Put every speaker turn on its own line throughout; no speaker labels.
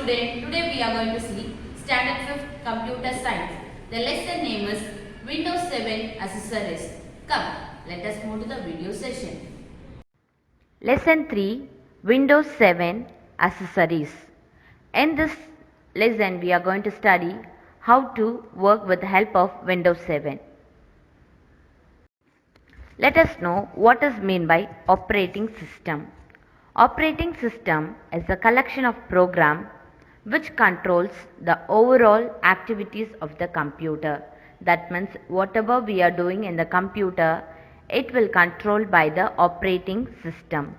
student, today we are going to see Standard 5th Computer Science. The lesson name is Windows 7 Accessories. Come, let us move to the video session.
Lesson 3 Windows 7 Accessories. In this lesson we are going to study how to work with the help of Windows 7. Let us know what is meant by operating system. Operating system is a collection of programs which controls the overall activities of the computer. That means whatever we are doing in the computer, it will control by the operating system.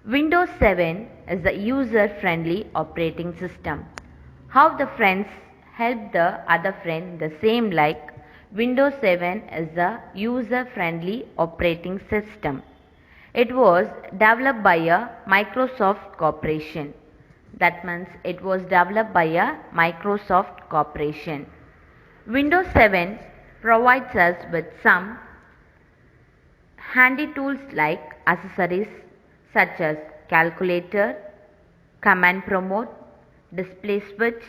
Windows 7 is a user-friendly operating system. How the friends help the other friend the same like Windows 7 is a user-friendly operating system. It was developed by a Microsoft Corporation. That means it was developed by a Microsoft Corporation. Windows 7 provides us with some handy tools like accessories such as calculator, command prompt, display switch,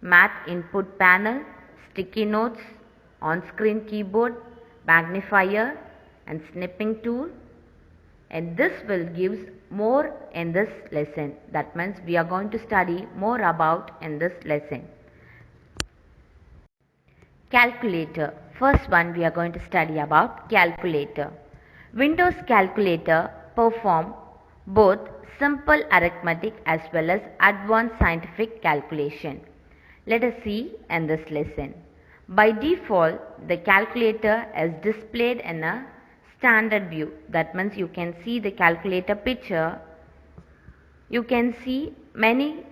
math input panel, sticky notes, on-screen keyboard, magnifier and snipping tool. And this will give more in this lesson. That means we are going to study more about in this lesson. Calculator. First one we are going to study about calculator. Windows calculator perform both simple arithmetic as well as advanced scientific calculation. Let us see in this lesson. By default, the calculator is displayed in a standard view. That means you can see the calculator picture. You can see many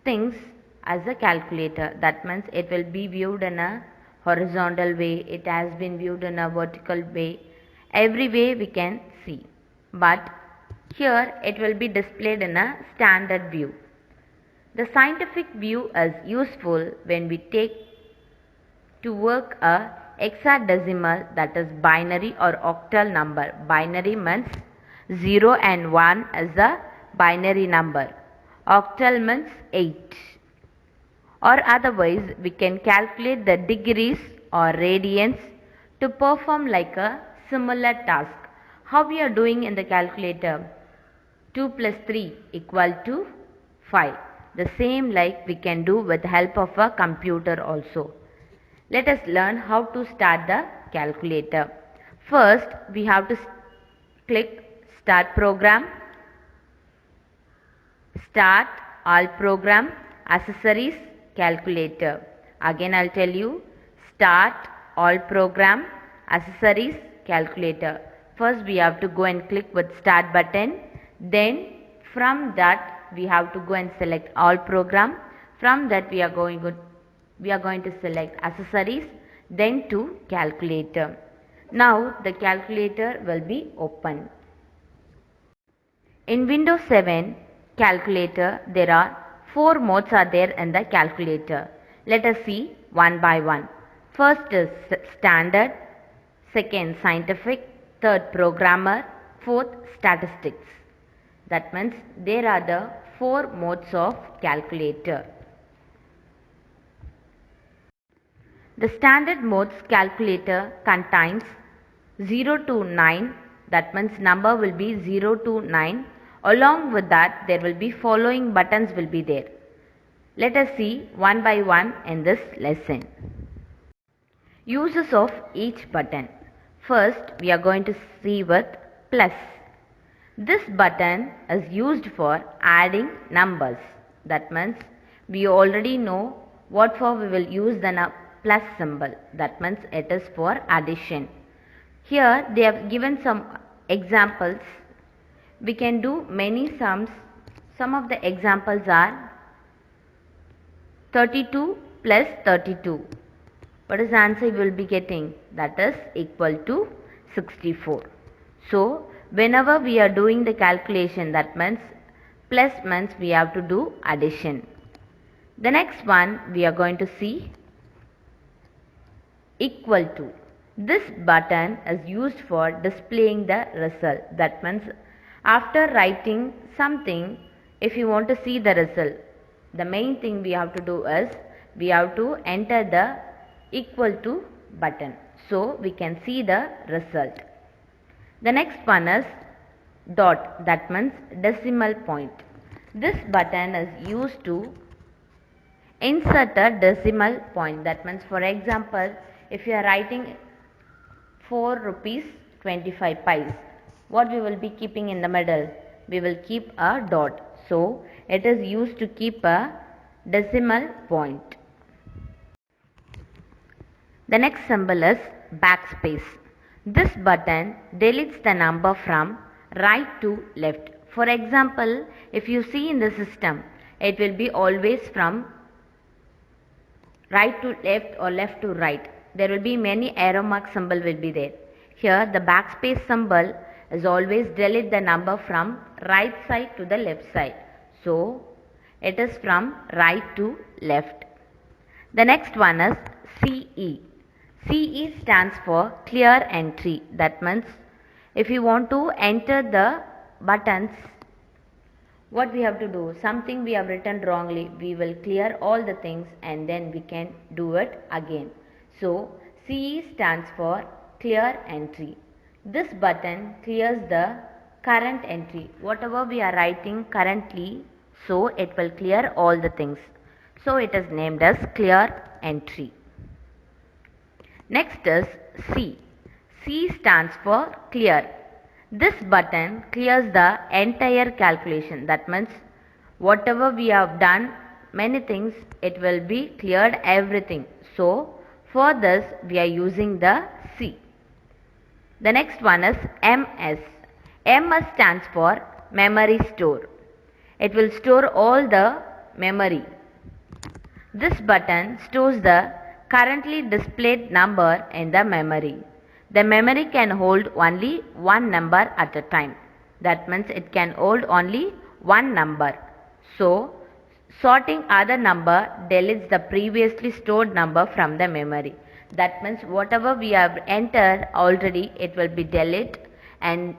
things as a calculator. That means it will be viewed in a horizontal way. It has been viewed in a vertical way. Every way we can see. But here it will be displayed in a standard view. The scientific view is useful when we take to work a hexadecimal, that is binary or octal number. Binary means 0 and 1 is a binary number. Octal means 8. Or otherwise we can calculate the degrees or radians to perform like a similar task. How we are doing in the calculator? 2 plus 3 equal to 5. The same like we can do with the help of a computer also. Let us learn how to start the calculator. First, we have to click Start Program, Start All Program, Accessories, Calculator. Again I will tell you, Start All Program, Accessories, Calculator. First we have to go and click with Start button. Then from that we have to go and select All Program. From that we are going to select accessories, then to calculator. Now the calculator will be open. In Windows 7 calculator there are 4 modes are there in the calculator. Let us see one by one. First is standard, second scientific, third programmer, fourth statistics. That means there are the 4 modes of calculator. The standard modes calculator contains 0 to 9, that means number will be 0 to 9. Along with that there will be following buttons will be there. Let us see one by one in this lesson. Uses of each button. First we are going to see with plus. This button is used for adding numbers. That means we already know what for we will use the plus symbol. That means it is for addition. Here they have given some examples. We can do many sums. Some of the examples are 32 plus 32. What is the answer you will be getting? That is equal to 64. So whenever we are doing the calculation, that means plus means we have to do addition. The next one we are going to see equal to. This button is used for displaying the result. That means after writing something, if you want to see the result, the main thing we have to do is we have to enter the equal to button so we can see the result. The next one is dot, that means decimal point. This button is used to insert a decimal point, that means for example if you are writing 4 rupees 25 pies, what we will be keeping in the middle? We will keep a dot. So it is used to keep a decimal point. The next symbol is backspace. This button deletes the number from right to left. For example, if you see in the system, it will be always from right to left or left to right. There will be many arrow mark symbol will be there. Here the backspace symbol is always delete the number from right side to the left side. So it is from right to left. The next one is CE. CE stands for clear entry. That means if you want to enter the buttons, what we have to do? Something we have written wrongly, we will clear all the things and then we can do it again. So CE stands for clear entry. This button clears the current entry. Whatever we are writing currently, so it will clear all the things. So it is named as clear entry. Next is C. C stands for clear. This button clears the entire calculation. That means whatever we have done, many things, it will be cleared everything. So for this we are using the C. The next one is MS. MS stands for memory store. It will store all the memory. This button stores the currently displayed number in the memory. The memory can hold only one number at a time. That means it can hold only one number. So sorting other number deletes the previously stored number from the memory. That means whatever we have entered already, it will be deleted, and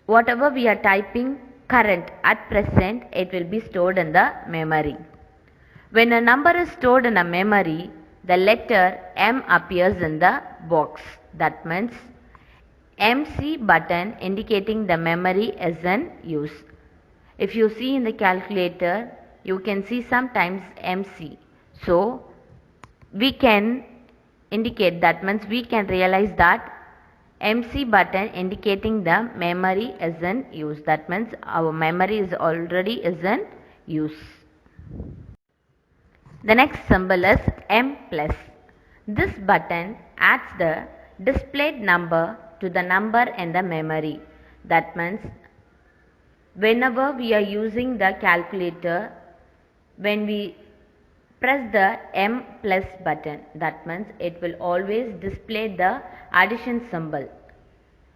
whatever we are typing current at present, it will be stored in the memory. When a number is stored in a memory, the letter M appears in the box. That means MC button indicating the memory is in use. If you see in the calculator, you can see sometimes MC. So we can indicate, that means we can realize that MC button indicating the memory is in use. That means our memory is already in use. The next symbol is M plus. This button adds the displayed number to the number in the memory. That means whenever we are using the calculator, when we press the M plus button, that means it will always display the addition symbol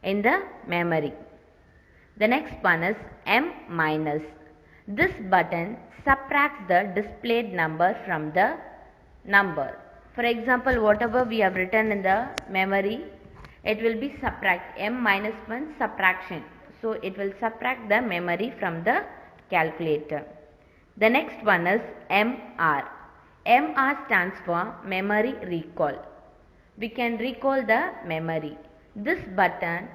in the memory. The next one is M minus. This button subtracts the displayed number from the number. For example, whatever we have written in the memory, it will be subtract. M minus 1 subtraction. So it will subtract the memory from the calculator. The next one is MR. MR stands for memory recall. We can recall the memory. This button,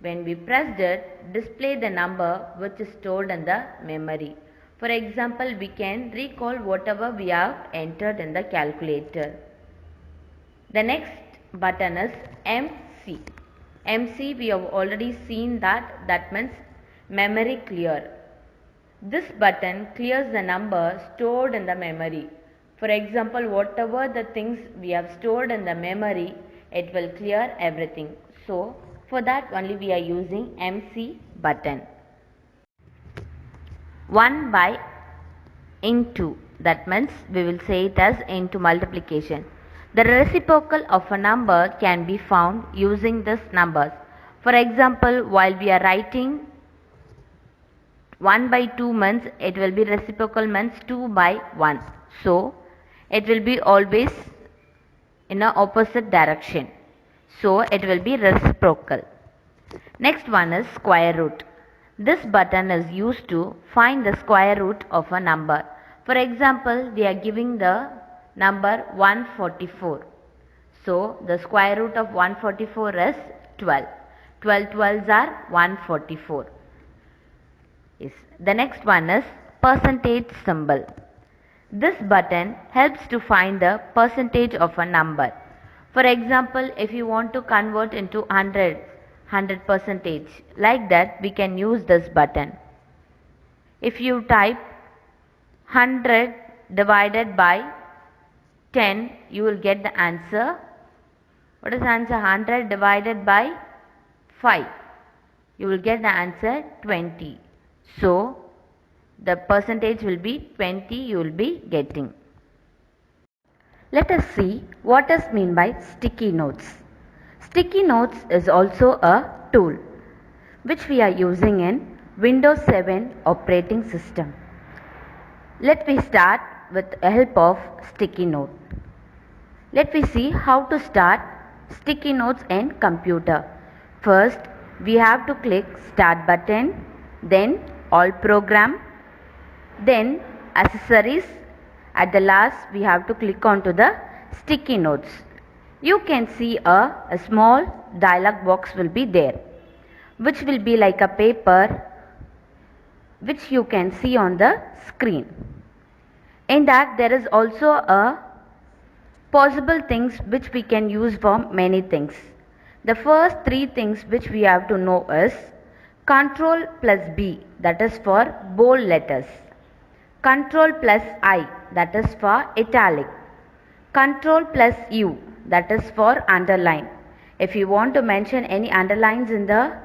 when we pressed it, display the number which is stored in the memory. For example, we can recall whatever we have entered in the calculator. The next button is MC. MC we have already seen that means memory clear. This button clears the number stored in the memory. For example, whatever the things we have stored in the memory, it will clear everything. So for that only we are using MC button. 1 by into, that means we will say it as into multiplication. The reciprocal of a number can be found using these numbers. For example, while we are writing 1 by 2 means it will be reciprocal means 2 by 1. So it will be always in a opposite direction. So it will be reciprocal. Next one is square root. This button is used to find the square root of a number. For example, we are giving the number 144. So, the square root of 144 is 12. 12 12s are 144. Yes. The next one is percentage symbol. This button helps to find the percentage of a number. For example, if you want to convert into 100 percentage, like that we can use this button. If you type 100 divided by 10, you will get the answer. What is the answer? 100 divided by 5. You will get the answer 20. So, the percentage will be 20 you will be getting. Let us see what is mean by sticky notes. Sticky notes is also a tool which we are using in Windows 7 operating system. Let me start with the help of sticky note. Let me see how to start sticky notes in computer. First, we have to click start button, then all program, then accessories. At the last, we have to click on to the sticky notes. You can see a small dialog box will be there, which will be like a paper, which you can see on the screen. In that, there is also a possible things which we can use for many things. The first three things which we have to know is Control plus B, that is for bold letters. Control plus I, that is for italic. Control plus U, that is for underline. If you want to mention any underlines in the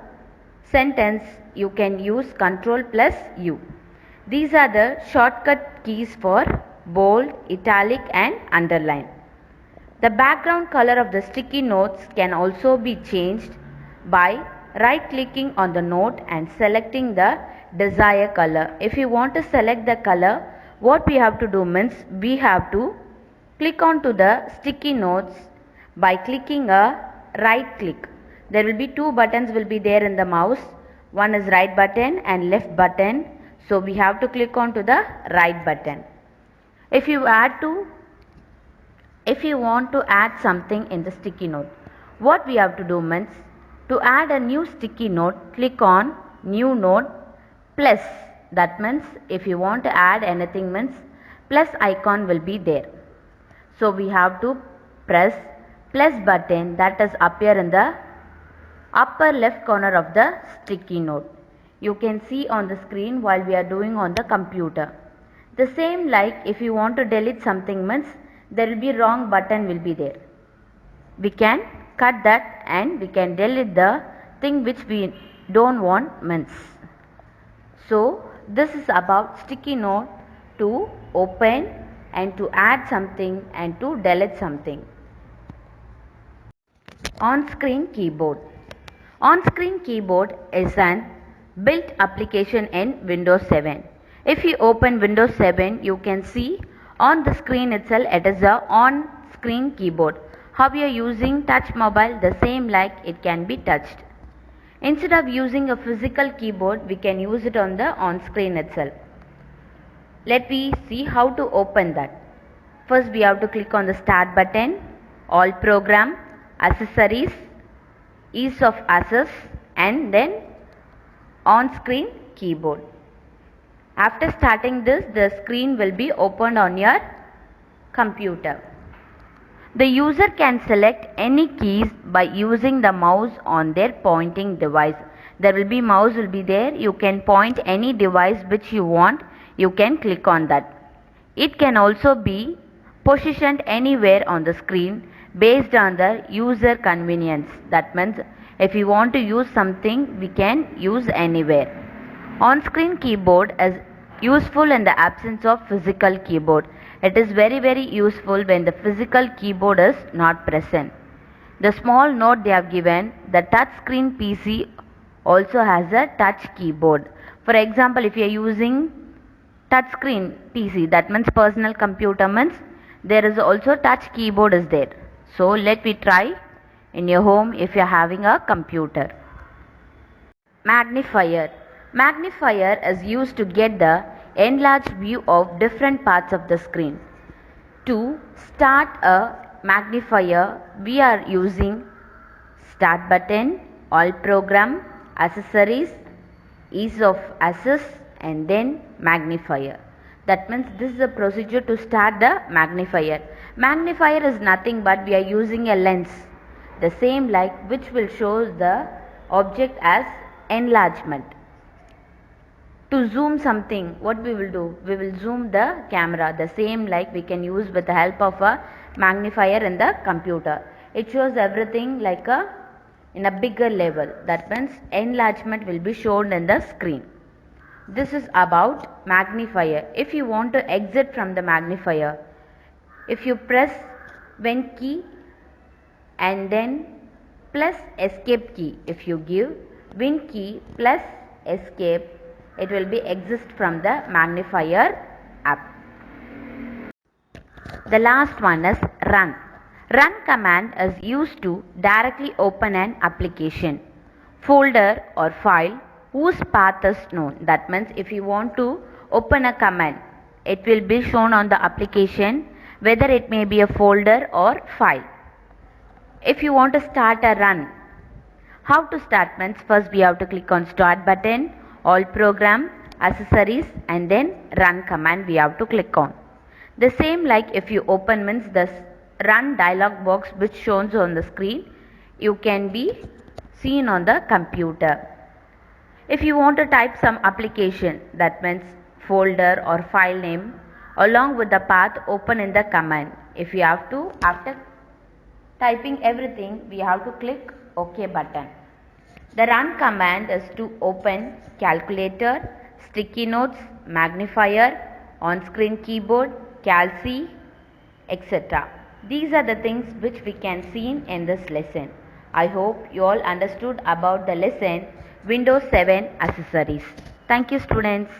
sentence, you can use Control plus U. These are the shortcut keys for bold, italic and underline. The background color of the sticky notes can also be changed by right clicking on the note and selecting the desired color. If you want to select the color, what we have to do means we have to click on to the sticky notes by clicking a right click. There will be two buttons will be there in the mouse. One is right button and left button. So we have to click on to the right button. If you want to add something in the sticky note, what we have to do means to add a new sticky note, click on new note plus. That means if you want to add anything means plus icon will be there. So we have to press plus button, that is appear in the upper left corner of the sticky note. You can see on the screen while we are doing on the computer. The same like if you want to delete something means there will be wrong button will be there. We can cut that and we can delete the thing which we don't want means. So this is about sticky note to open and to add something and to delete something. On-screen keyboard. On-screen keyboard is an built application in Windows 7. If you open Windows 7, you can see on the screen itself it is a on-screen keyboard. How we are using touch mobile, the same like it can be touched. Instead of using a physical keyboard, we can use it on the on-screen itself. Let me see how to open that. First we have to click on the start button, all program, accessories, ease of access and then on-screen keyboard. After starting this, the screen will be opened on your computer. The user can select any keys by using the mouse on their pointing device. There will be mouse will be there. You can point any device which you want. You can click on that. It can also be positioned anywhere on the screen based on the user convenience. That means if you want to use something, we can use anywhere. On-screen keyboard is useful in the absence of physical keyboard. It is very useful when the physical keyboard is not present. The small note they have given, the touch screen PC also has a touch keyboard. For example, if you are using touch screen PC, that means personal computer means there is also touch keyboard is there. So let me try in your home if you are having a computer. Magnifier. Magnifier is used to get the enlarged view of different parts of the screen. To start a magnifier, we are using Start button, All Program, Accessories, Ease of Access, and then Magnifier. That means this is the procedure to start the magnifier. Magnifier is nothing but we are using a lens, the same like which will show the object as enlargement. To zoom something, what we will do? We will zoom the camera, the same like we can use with the help of a magnifier in the computer. It shows everything like in a bigger level. That means enlargement will be shown in the screen. This is about magnifier. If you want to exit from the magnifier, if you press Win key and then plus escape key, if you give Win key plus escape, it will be exit from the magnifier app. The last one is run. Run command is used to directly open an application, folder or file whose path is known. That means if you want to open a command, it will be shown on the application whether it may be a folder or file. If you want to start a run, how to start means first we have to click on Start button, All Program, Accessories, and then Run command we have to click on. The same like if you open means the Run dialog box which shows on the screen, you can be seen on the computer. If you want to type some application, that means folder or file name along with the path open in the command. If you have to, after typing everything, we have to click OK button. The run command is to open calculator, sticky notes, magnifier, on-screen keyboard, CalC, etc. These are the things which we can see in this lesson. I hope you all understood about the lesson Windows 7 accessories. Thank you, students.